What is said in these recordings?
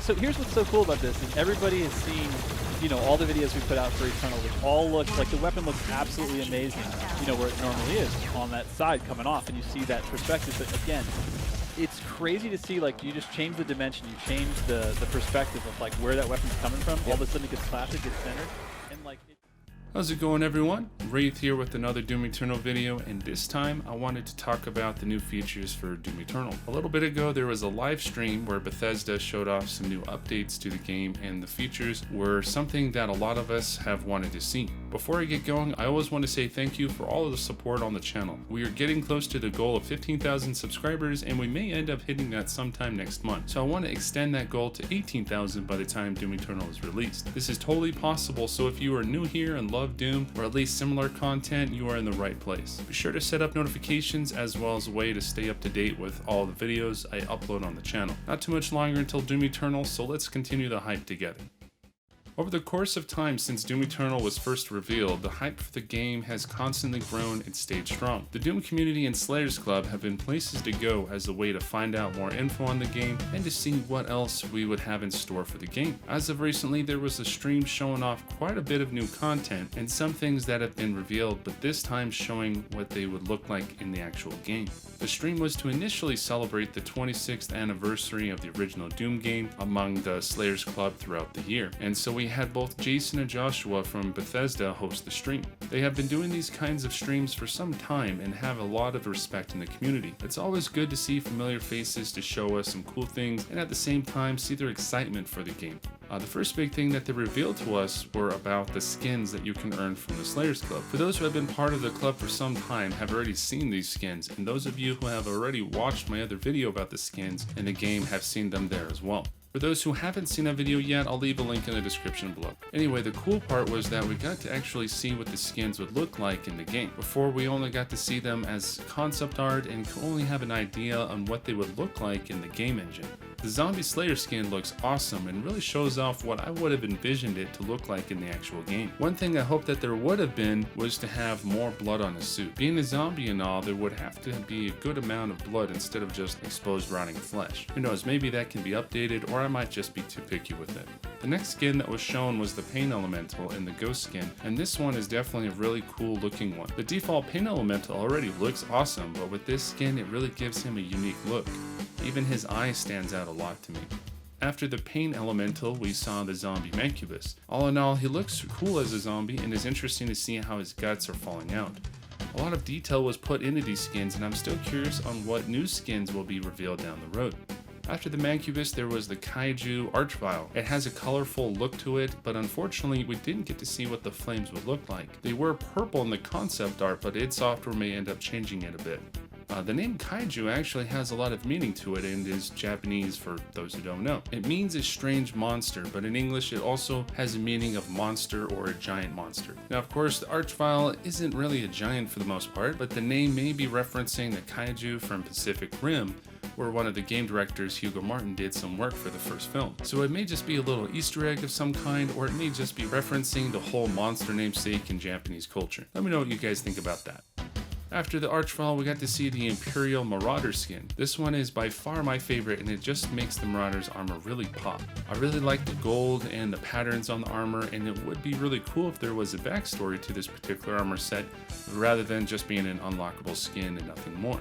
So here's what's so cool about this, is everybody has seen, all the videos we put out for Eternal, which all look like the weapon looks absolutely amazing, where it normally is on that side coming off, and you see that perspective. But again, it's crazy to see, like, you just change the dimension, you change the perspective of like where that weapon's coming from. All of a sudden it gets clapped, it gets centered, and like. How's it going, everyone? RipNtear with another Doom Eternal video, and this time I wanted to talk about the new features for Doom Eternal. A little bit ago there was a live stream where Bethesda showed off some new updates to the game, and the features were something that a lot of us have wanted to see. Before I get going, I always want to say thank you for all of the support on the channel. We are getting close to the goal of 15,000 subscribers, and we may end up hitting that sometime next month. So I want to extend that goal to 18,000 by the time Doom Eternal is released. This is totally possible, so if you are new here and love Doom, or at least similar content, you are in the right place. Be sure to set up notifications as well as a way to stay up to date with all the videos I upload on the channel. Not too much longer until Doom Eternal, so let's continue the hype together. Over the course of time since Doom Eternal was first revealed, the hype for the game has constantly grown and stayed strong. The Doom community and Slayers Club have been places to go as a way to find out more info on the game and to see what else we would have in store for the game. As of recently, there was a stream showing off quite a bit of new content and some things that have been revealed, but this time showing what they would look like in the actual game. The stream was to initially celebrate the 26th anniversary of the original Doom game among the Slayers Club throughout the year, and so we had both Jason and Joshua from Bethesda host the stream. They have been doing these kinds of streams for some time and have a lot of respect in the community. It's always good to see familiar faces to show us some cool things and at the same time see their excitement for the game. The first big thing that they revealed to us were about the skins that you can earn from the Slayers Club. For those who have been part of the club for some time have already seen these skins, and those of you who have already watched my other video about the skins in the game have seen them there as well. For those who haven't seen that video yet, I'll leave a link in the description below. Anyway, the cool part was that we got to actually see what the skins would look like in the game. Before, we only got to see them as concept art and could only have an idea on what they would look like in the game engine. The Zombie Slayer skin looks awesome and really shows off what I would have envisioned it to look like in the actual game. One thing I hope that there would have been was to have more blood on his suit. Being a zombie and all, there would have to be a good amount of blood instead of just exposed rotting flesh. Who knows, maybe that can be updated, or I might just be too picky with it. The next skin that was shown was the Pain Elemental in the Ghost skin, and this one is definitely a really cool looking one. The default Pain Elemental already looks awesome, but with this skin it really gives him a unique look. Even his eye stands out a lot to me. After the Pain Elemental, we saw the Zombie Mancubus. All in all, he looks cool as a zombie and is interesting to see how his guts are falling out. A lot of detail was put into these skins, and I'm still curious on what new skins will be revealed down the road. After the Mancubus, there was the Kaiju Archvile. It has a colorful look to it, but unfortunately we didn't get to see what the flames would look like. They were purple in the concept art, but id Software may end up changing it a bit. The name Kaiju actually has a lot of meaning to it and is Japanese for those who don't know. It means a strange monster, but in English it also has a meaning of monster or a giant monster. Now of course the Archvile isn't really a giant for the most part, but the name may be referencing the Kaiju from Pacific Rim, where one of the game directors, Hugo Martin, did some work for the first film. So it may just be a little Easter egg of some kind, or it may just be referencing the whole monster namesake in Japanese culture. Let me know what you guys think about that. After the Archvile, we got to see the Imperial Marauder skin. This one is by far my favorite, and it just makes the Marauder's armor really pop. I really like the gold and the patterns on the armor, and it would be really cool if there was a backstory to this particular armor set, rather than just being an unlockable skin and nothing more.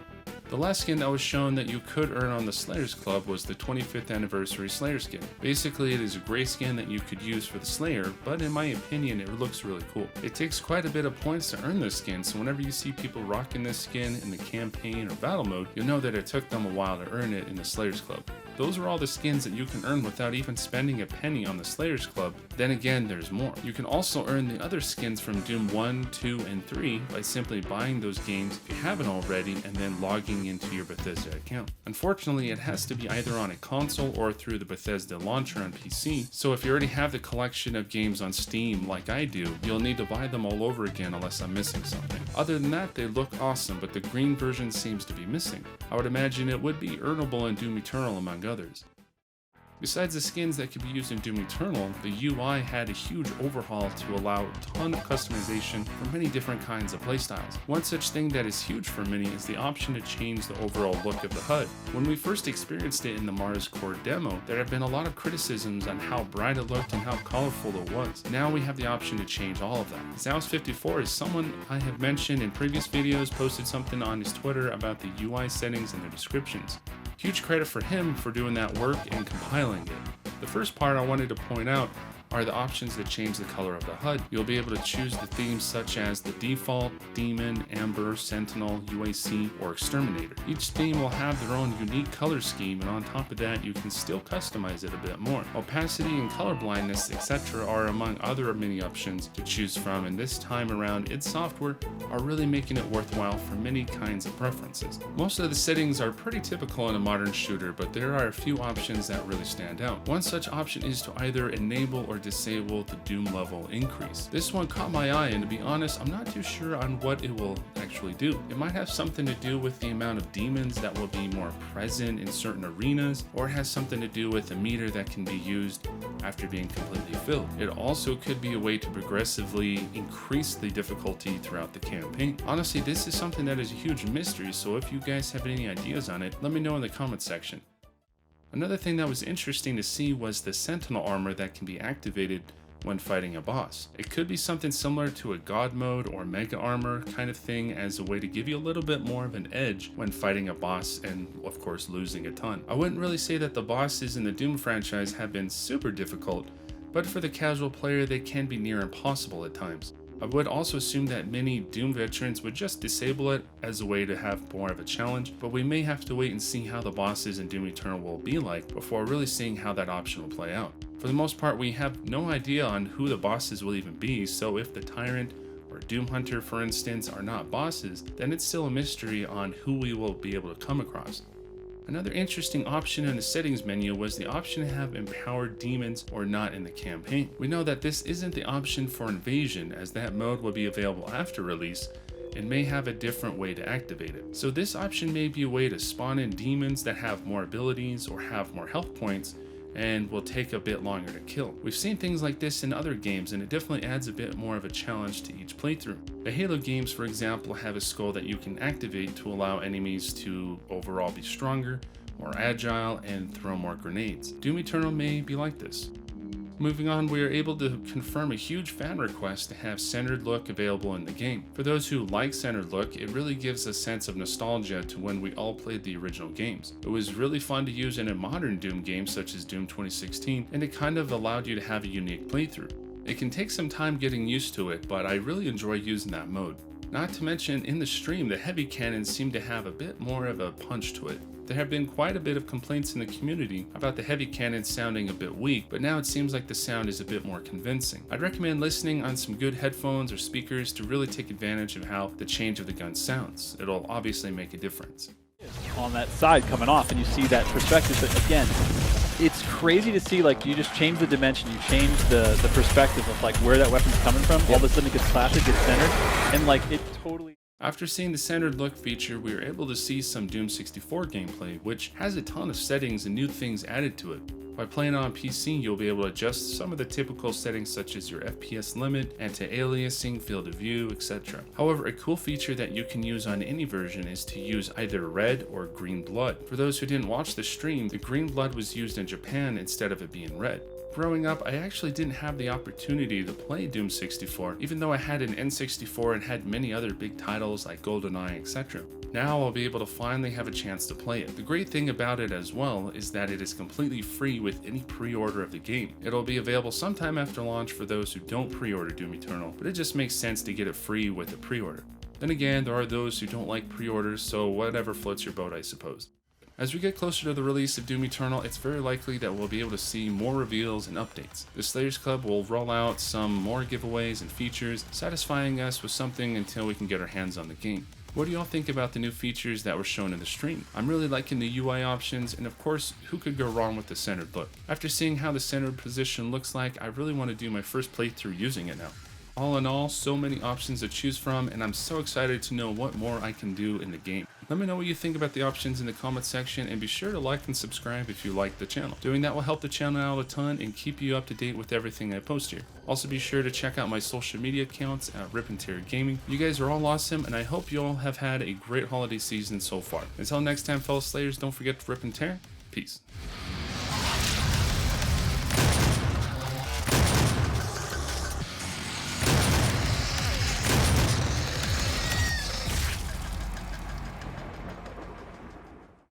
The last skin that was shown that you could earn on the Slayers Club was the 25th anniversary Slayer skin. Basically, it is a gray skin that you could use for the Slayer, but in my opinion, it looks really cool. It takes quite a bit of points to earn this skin, so whenever you see people rocking this skin in the campaign or battle mode, you'll know that it took them a while to earn it in the Slayers Club. Those are all the skins that you can earn without even spending a penny on the Slayers Club. Then again, there's more. You can also earn the other skins from Doom 1, 2, and 3 by simply buying those games if you haven't already and then logging into your Bethesda account. Unfortunately, it has to be either on a console or through the Bethesda launcher on PC, so if you already have the collection of games on Steam like I do, you'll need to buy them all over again unless I'm missing something. Other than that, they look awesome, but the green version seems to be missing. I would imagine it would be earnable in Doom Eternal among others. Besides the skins that could be used in Doom Eternal, the UI had a huge overhaul to allow a ton of customization for many different kinds of playstyles. One such thing that is huge for many is the option to change the overall look of the HUD. When we first experienced it in the Mars Core demo, there have been a lot of criticisms on how bright it looked and how colorful it was. Now we have the option to change all of that. Zaus54 is someone I have mentioned in previous videos, posted something on his Twitter about the UI settings and their descriptions. Huge credit for him for doing that work and compiling it. The first part I wanted to point out are the options that change the color of the HUD. You'll be able to choose the themes such as the default, demon, amber, sentinel, UAC, or exterminator. Each theme will have their own unique color scheme, and on top of that you can still customize it a bit more. Opacity and color blindness, etc. are among other many options to choose from, and this time around id Software are really making it worthwhile for many kinds of preferences. Most of the settings are pretty typical in a modern shooter, but there are a few options that really stand out. One such option is to either enable or disable the Doom level increase. This one caught my eye, and to be honest, I'm not too sure on what it will actually do. It might have something to do with the amount of demons that will be more present in certain arenas, or it has something to do with a meter that can be used after being completely filled. It also could be a way to progressively increase the difficulty throughout the campaign. Honestly, this is something that is a huge mystery, so if you guys have any ideas on it, let me know in the comment section. Another thing that was interesting to see was the Sentinel armor that can be activated when fighting a boss. It could be something similar to a God mode or Mega Armor kind of thing, as a way to give you a little bit more of an edge when fighting a boss and of course losing a ton. I wouldn't really say that the bosses in the Doom franchise have been super difficult, but for the casual player they can be near impossible at times. I would also assume that many Doom veterans would just disable it as a way to have more of a challenge, but we may have to wait and see how the bosses in Doom Eternal will be like before really seeing how that option will play out. For the most part, we have no idea on who the bosses will even be, so if the Tyrant or Doom Hunter, for instance, are not bosses, then it's still a mystery on who we will be able to come across. Another interesting option in the settings menu was the option to have empowered demons or not in the campaign. We know that this isn't the option for invasion, as that mode will be available after release and may have a different way to activate it. So this option may be a way to spawn in demons that have more abilities or have more health points and will take a bit longer to kill. We've seen things like this in other games, and it definitely adds a bit more of a challenge to each playthrough. The Halo games, for example, have a skull that you can activate to allow enemies to overall be stronger, more agile, and throw more grenades. Doom Eternal may be like this. Moving on, we are able to confirm a huge fan request to have centered look available in the game. For those who like centered look, it really gives a sense of nostalgia to when we all played the original games. It was really fun to use in a modern Doom game such as Doom 2016, and it kind of allowed you to have a unique playthrough. It can take some time getting used to it, but I really enjoy using that mode. Not to mention, in the stream, the heavy cannons seem to have a bit more of a punch to it. There have been quite a bit of complaints in the community about the heavy cannons sounding a bit weak, but now it seems like the sound is a bit more convincing. I'd recommend listening on some good headphones or speakers to really take advantage of how the change of the gun sounds. It'll obviously make a difference. On that side coming off, and you see that perspective, but again, it's crazy to see, like, you just change the dimension, you change the perspective of like where that weapon's coming from, all of a sudden it gets classic, gets centered, and like it totally... After seeing the centered look feature, we were able to see some Doom 64 gameplay, which has a ton of settings and new things added to it. By playing on PC, you'll be able to adjust some of the typical settings such as your FPS limit, anti-aliasing, field of view, etc. However, a cool feature that you can use on any version is to use either red or green blood. For those who didn't watch the stream, the green blood was used in Japan instead of it being red. Growing up, I actually didn't have the opportunity to play Doom 64, even though I had an N64 and had many other big titles like GoldenEye, etc. Now I'll be able to finally have a chance to play it. The great thing about it as well is that it is completely free with any pre-order of the game. It'll be available sometime after launch for those who don't pre-order Doom Eternal, but it just makes sense to get it free with a pre-order. Then again, there are those who don't like pre-orders, so whatever floats your boat, I suppose. As we get closer to the release of Doom Eternal, it's very likely that we'll be able to see more reveals and updates. The Slayers Club will roll out some more giveaways and features, satisfying us with something until we can get our hands on the game. What do y'all think about the new features that were shown in the stream? I'm really liking the UI options, and of course, who could go wrong with the centered look? After seeing how the centered position looks like, I really want to do my first playthrough using it now. All in all, so many options to choose from, and I'm so excited to know what more I can do in the game. Let me know what you think about the options in the comment section, and be sure to like and subscribe if you like the channel. Doing that will help the channel out a ton and keep you up to date with everything I post here. Also be sure to check out my social media accounts at RipNtear Gaming. You guys are all awesome, and I hope you all have had a great holiday season so far. Until next time, fellow Slayers, don't forget to rip and tear. Peace.